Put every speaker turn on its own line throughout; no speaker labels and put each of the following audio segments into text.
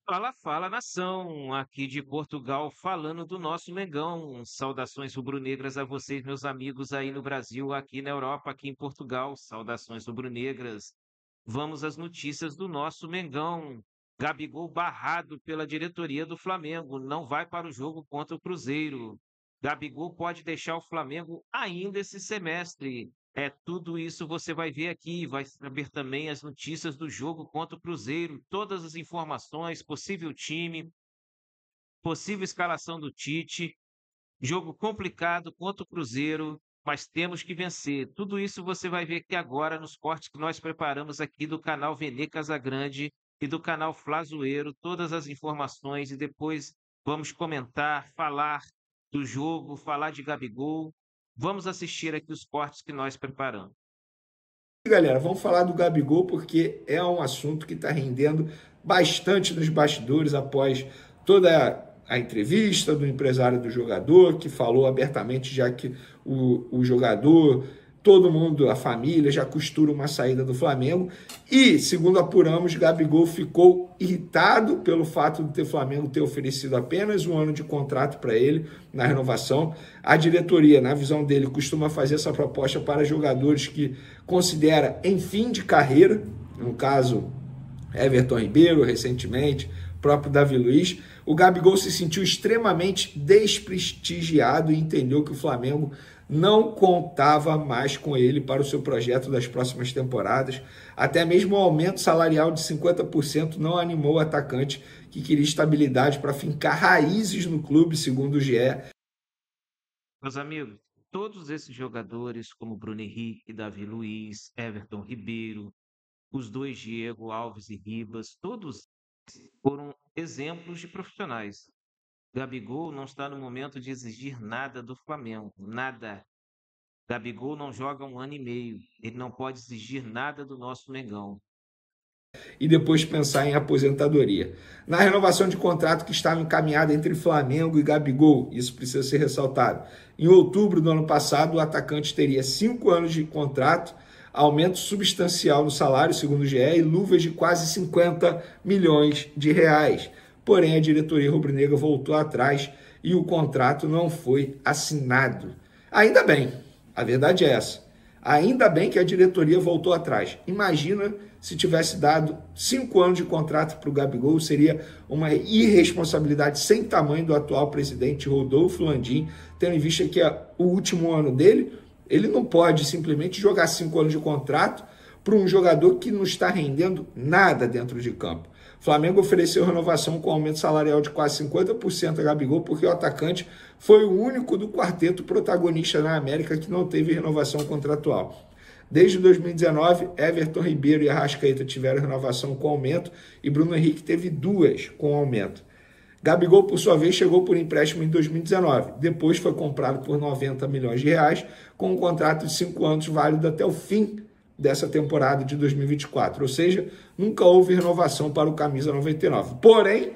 Fala, fala nação, aqui de Portugal, falando do nosso Mengão. Saudações rubro-negras a vocês, meus amigos aí no Brasil, aqui na Europa, aqui em Portugal. Saudações rubro-negras. Vamos às notícias do nosso Mengão. Gabigol barrado pela diretoria do Flamengo, não vai para o jogo contra o Cruzeiro. Gabigol pode deixar o Flamengo ainda esse semestre. Tudo isso você vai ver aqui, vai saber também as notícias do jogo contra o Cruzeiro, todas as informações, possível time, possível escalação do Tite, jogo complicado contra o Cruzeiro, mas temos que vencer. Tudo isso você vai ver aqui agora nos cortes que nós preparamos aqui do canal Vene Casagrande e do canal Flazoeiro, todas as informações e depois vamos comentar, falar do jogo, falar de Gabigol. Vamos assistir aqui os cortes que nós preparamos.
Galera, vamos falar do Gabigol porque é um assunto que está rendendo bastante nos bastidores após toda a entrevista do empresário do jogador, que falou abertamente já que o jogador, todo mundo, a família, já costura uma saída do Flamengo. E, segundo apuramos, Gabigol ficou irritado pelo fato de o Flamengo ter oferecido apenas um ano de contrato para ele na renovação. A diretoria, na visão dele, costuma fazer essa proposta para jogadores que considera em fim de carreira, no caso, Everton Ribeiro, recentemente, próprio Davi Luiz. O Gabigol se sentiu extremamente desprestigiado e entendeu que o Flamengo não contava mais com ele para o seu projeto das próximas temporadas. Até mesmo o aumento salarial de 50% não animou o atacante, que queria estabilidade para fincar raízes no clube, segundo o GE.
Meus amigos, todos esses jogadores, como Bruno Henrique, Davi Luiz, Everton Ribeiro, os dois Diego Alves e Ribas, todos foram exemplos de profissionais. Gabigol não está no momento de exigir nada do Flamengo, nada. Gabigol não joga 1 ano e meio, ele não pode exigir nada do nosso Mengão.
E depois pensar em aposentadoria. Na renovação de contrato que estava encaminhada entre Flamengo e Gabigol, isso precisa ser ressaltado. Em outubro do ano passado, o atacante teria 5 anos de contrato, aumento substancial no salário, segundo o GE, e luvas de quase 50 milhões de reais. Porém, a diretoria rubro-negra voltou atrás e o contrato não foi assinado. Ainda bem, a verdade é essa. Ainda bem que a diretoria voltou atrás. Imagina se tivesse dado 5 anos de contrato para o Gabigol, seria uma irresponsabilidade sem tamanho do atual presidente Rodolfo Landim, tendo em vista que é o último ano dele, ele não pode simplesmente jogar 5 anos de contrato para um jogador que não está rendendo nada dentro de campo. O Flamengo ofereceu renovação com aumento salarial de quase 50% a Gabigol, porque o atacante foi o único do quarteto protagonista na América que não teve renovação contratual. Desde 2019, Everton Ribeiro e Arrascaeta tiveram renovação com aumento e Bruno Henrique teve 2 com aumento. Gabigol, por sua vez, chegou por empréstimo em 2019. Depois foi comprado por 90 milhões de reais, com um contrato de 5 anos válido até o fim dessa temporada de 2024. Ou seja, nunca houve renovação para o camisa 99. Porém,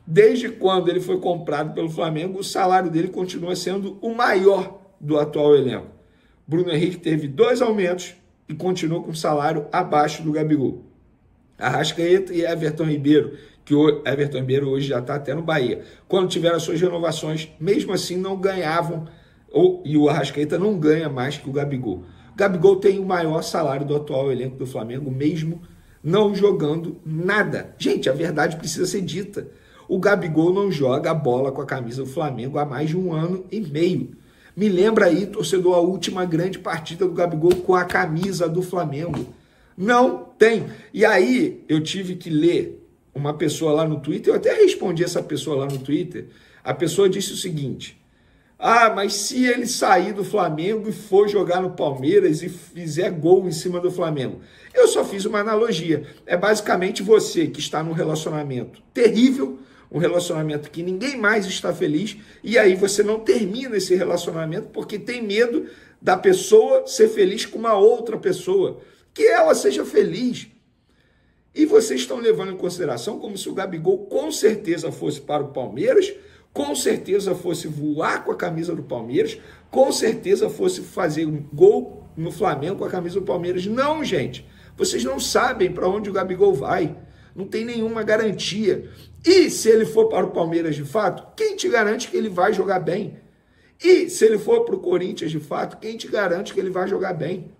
desde quando ele foi comprado pelo Flamengo, o salário dele continua sendo o maior do atual elenco. Bruno Henrique teve 2 aumentos e continuou com salário abaixo do Gabigol. Arrascaeta e Everton Ribeiro, que o Everton Ribeiro hoje já está até no Bahia, quando tiveram as suas renovações, mesmo assim não ganhavam, e o Arrascaeta não ganha mais que o Gabigol. O Gabigol tem o maior salário do atual elenco do Flamengo, mesmo não jogando nada. Gente, a verdade precisa ser dita. O Gabigol não joga a bola com a camisa do Flamengo há mais de 1 ano e meio. Me lembra aí, torcedor, a última grande partida do Gabigol com a camisa do Flamengo. Não tem. E aí eu tive que ler uma pessoa lá no Twitter, eu até respondi essa pessoa lá no Twitter. A pessoa disse o seguinte: mas se ele sair do Flamengo e for jogar no Palmeiras e fizer gol em cima do Flamengo. Eu só fiz uma analogia. É basicamente você que está num relacionamento terrível, um relacionamento que ninguém mais está feliz, e aí você não termina esse relacionamento porque tem medo da pessoa ser feliz com uma outra pessoa, que ela seja feliz. E vocês estão levando em consideração como se o Gabigol com certeza fosse para o Palmeiras, com certeza fosse voar com a camisa do Palmeiras, com certeza fosse fazer um gol no Flamengo com a camisa do Palmeiras. Não, gente. Vocês não sabem para onde o Gabigol vai. Não tem nenhuma garantia. E se ele for para o Palmeiras de fato, quem te garante que ele vai jogar bem? E se ele for para o Corinthians de fato, quem te garante que ele vai jogar bem?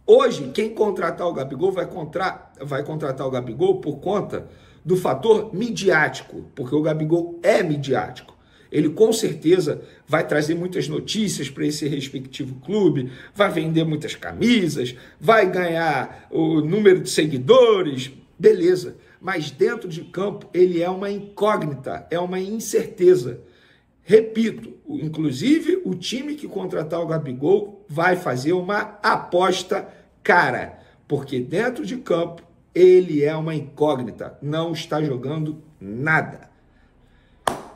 Hoje, quem contratar o Gabigol vai contratar o Gabigol por conta do fator midiático, porque o Gabigol é midiático. Ele com certeza vai trazer muitas notícias para esse respectivo clube, vai vender muitas camisas, vai ganhar o número de seguidores, beleza. Mas dentro de campo ele é uma incógnita, é uma incerteza. Repito, inclusive o time que contratar o Gabigol vai fazer uma aposta cara, porque dentro de campo ele é uma incógnita, não está jogando nada.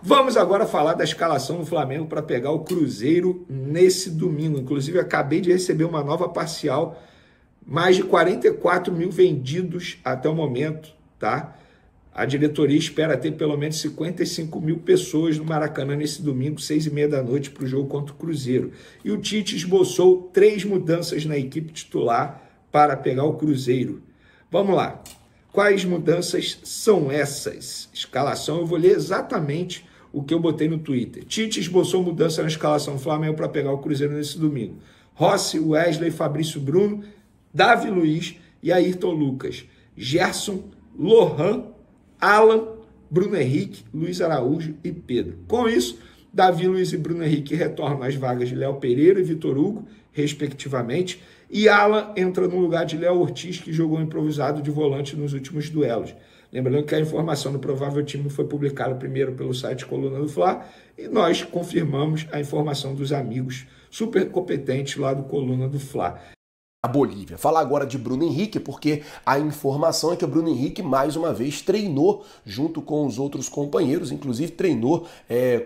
Vamos agora falar da escalação do Flamengo para pegar o Cruzeiro nesse domingo. Inclusive, acabei de receber uma nova parcial, mais de 44 mil vendidos até o momento, tá? A diretoria espera ter pelo menos 55 mil pessoas no Maracanã nesse domingo, 6h30 da noite, para o jogo contra o Cruzeiro. E o Tite esboçou 3 mudanças na equipe titular para pegar o Cruzeiro. Vamos lá. Quais mudanças são essas? Escalação, eu vou ler exatamente o que eu botei no Twitter. Tite esboçou mudança na escalação do Flamengo para pegar o Cruzeiro nesse domingo. Rossi, Wesley, Fabrício Bruno, Davi Luiz e Ayrton Lucas. Gerson, Lohan, Alan, Bruno Henrique, Luiz Araújo e Pedro. Com isso, Davi Luiz e Bruno Henrique retornam às vagas de Léo Pereira e Vitor Hugo, respectivamente, e Alan entra no lugar de Léo Ortiz, que jogou improvisado de volante nos últimos duelos. Lembrando que a informação do provável time foi publicada primeiro pelo site Coluna do Fla, e nós confirmamos a informação dos amigos super competentes lá do Coluna do Fla.
A Bolívia. Falar agora de Bruno Henrique, porque a informação é que o Bruno Henrique mais uma vez treinou junto com os outros companheiros, inclusive treinou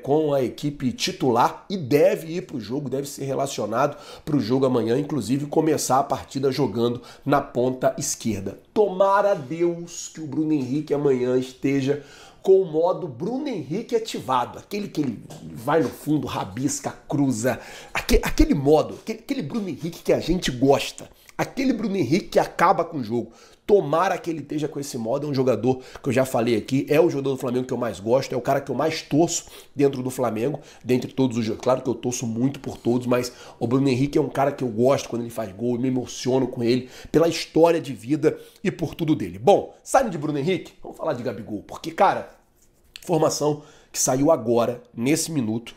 com a equipe titular e deve ir para o jogo, deve ser relacionado para o jogo amanhã, inclusive começar a partida jogando na ponta esquerda. Tomara a Deus que o Bruno Henrique amanhã esteja com o modo Bruno Henrique ativado, aquele que ele vai no fundo, rabisca, cruza, aquele modo, aquele Bruno Henrique que a gente gosta, aquele Bruno Henrique que acaba com o jogo. Tomara que ele esteja com esse modo, é um jogador que eu já falei aqui, é o jogador do Flamengo que eu mais gosto, é o cara que eu mais torço dentro do Flamengo, dentre todos os jogos. Claro que eu torço muito por todos, mas o Bruno Henrique é um cara que eu gosto quando ele faz gol, eu me emociono com ele, pela história de vida e por tudo dele. Bom, saindo de Bruno Henrique, vamos falar de Gabigol, porque, cara, informação que saiu agora, nesse minuto,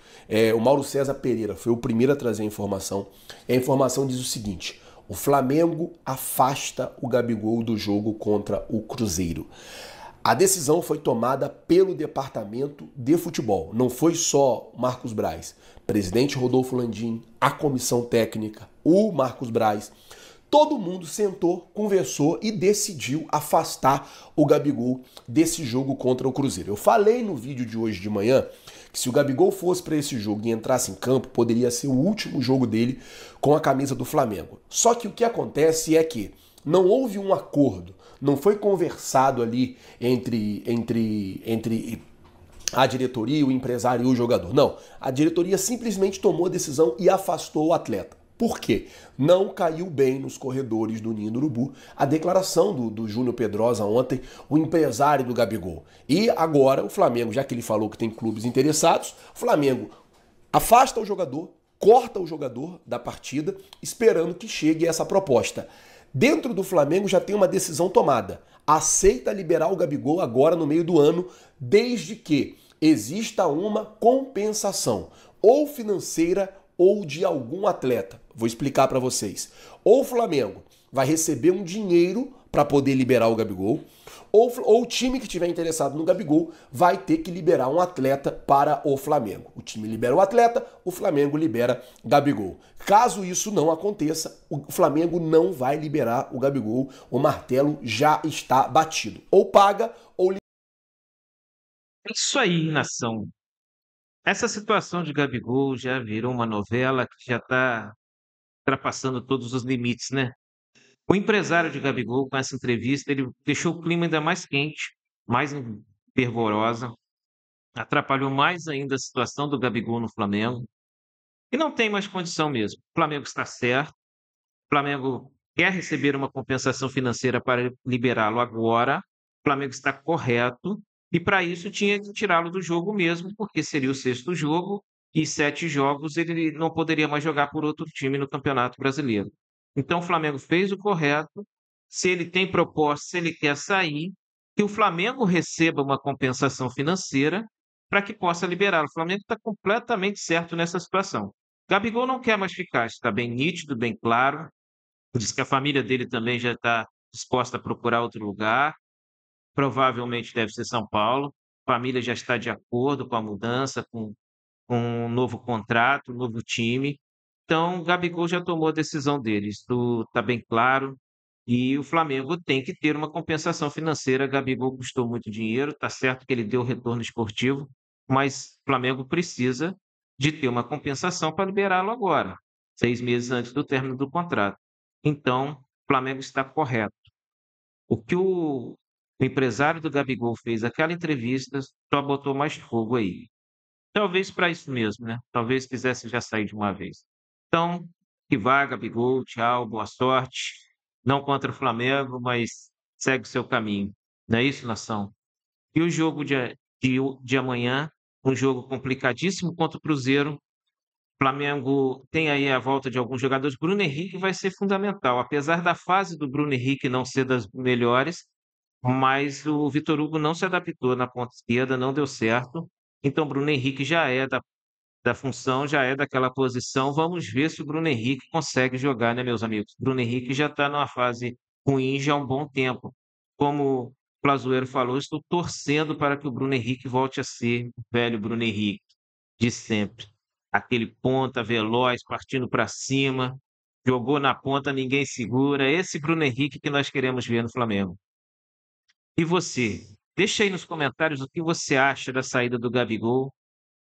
o Mauro César Pereira foi o primeiro a trazer a informação. E a informação diz o seguinte: o Flamengo afasta o Gabigol do jogo contra o Cruzeiro. A decisão foi tomada pelo departamento de futebol. Não foi só Marcos Braz. Presidente Rodolfo Landim, a comissão técnica, o Marcos Braz. Todo mundo sentou, conversou e decidiu afastar o Gabigol desse jogo contra o Cruzeiro. Eu falei no vídeo de hoje de manhã que se o Gabigol fosse para esse jogo e entrasse em campo, poderia ser o último jogo dele com a camisa do Flamengo. Só que o que acontece é que não houve um acordo, não foi conversado ali entre a diretoria, o empresário e o jogador. Não, a diretoria simplesmente tomou a decisão e afastou o atleta. Por quê? Não caiu bem nos corredores do Ninho do Urubu a declaração do Júnior Pedrosa ontem, o empresário do Gabigol. E agora o Flamengo, já que ele falou que tem clubes interessados, o Flamengo afasta o jogador, corta o jogador da partida, esperando que chegue essa proposta. Dentro do Flamengo já tem uma decisão tomada. Aceita liberar o Gabigol agora no meio do ano, desde que exista uma compensação, ou financeira ou de algum atleta. Vou explicar para vocês. Ou o Flamengo vai receber um dinheiro para poder liberar o Gabigol, ou o time que estiver interessado no Gabigol vai ter que liberar um atleta para o Flamengo. O time libera o atleta, o Flamengo libera Gabigol. Caso isso não aconteça, o Flamengo não vai liberar o Gabigol. O martelo já está batido. Ou paga, ou libera.
É isso aí, nação. Essa situação de Gabigol já virou uma novela que já está ultrapassando todos os limites, né? O empresário de Gabigol, com essa entrevista, ele deixou o clima ainda mais quente, mais fervorosa, atrapalhou mais ainda a situação do Gabigol no Flamengo, e não tem mais condição mesmo. O Flamengo está certo, o Flamengo quer receber uma compensação financeira para liberá-lo agora, Flamengo está correto, e para isso tinha que tirá-lo do jogo mesmo, porque seria o sexto jogo, e 7 jogos ele não poderia mais jogar por outro time no Campeonato Brasileiro. Então o Flamengo fez o correto, se ele tem proposta, se ele quer sair, que o Flamengo receba uma compensação financeira para que possa liberá-lo. O Flamengo está completamente certo nessa situação. Gabigol não quer mais ficar, está bem nítido, bem claro. Diz que a família dele também já está disposta a procurar outro lugar. Provavelmente deve ser São Paulo. A família já está de acordo com a mudança, com um novo contrato, um novo time. Então, o Gabigol já tomou a decisão dele. Isso está bem claro. E o Flamengo tem que ter uma compensação financeira. Gabigol custou muito dinheiro, está certo que ele deu retorno esportivo, mas o Flamengo precisa de ter uma compensação para liberá-lo agora, 6 meses antes do término do contrato. Então, o Flamengo está correto. O que o empresário do Gabigol fez, aquela entrevista, só botou mais fogo aí. Talvez para isso mesmo, né? Talvez quisesse já sair de uma vez. Então, que vá, Gabigol, tchau, boa sorte. Não contra o Flamengo, mas segue o seu caminho. Não é isso, nação? E o jogo de amanhã, um jogo complicadíssimo contra o Cruzeiro. O Flamengo tem aí a volta de alguns jogadores. Bruno Henrique vai ser fundamental, apesar da fase do Bruno Henrique não ser das melhores, mas o Vitor Hugo não se adaptou na ponta esquerda, não deu certo. Então, Bruno Henrique já é da função, já é daquela posição. Vamos ver se o Bruno Henrique consegue jogar, né, meus amigos? Bruno Henrique já está numa fase ruim já há um bom tempo. Como o Plazueiro falou, estou torcendo para que o Bruno Henrique volte a ser o velho Bruno Henrique de sempre. Aquele ponta veloz, partindo para cima, jogou na ponta, ninguém segura. Esse Bruno Henrique que nós queremos ver no Flamengo. E você? Deixa aí nos comentários o que você acha da saída do Gabigol.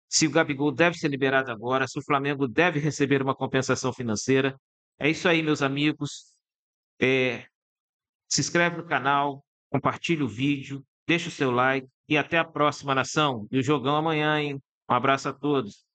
Se o Gabigol deve ser liberado agora, se o Flamengo deve receber uma compensação financeira. É isso aí, meus amigos. É, se inscreve no canal, compartilha o vídeo, deixa o seu like e até a próxima, nação. E o jogão amanhã, hein? Um abraço a todos.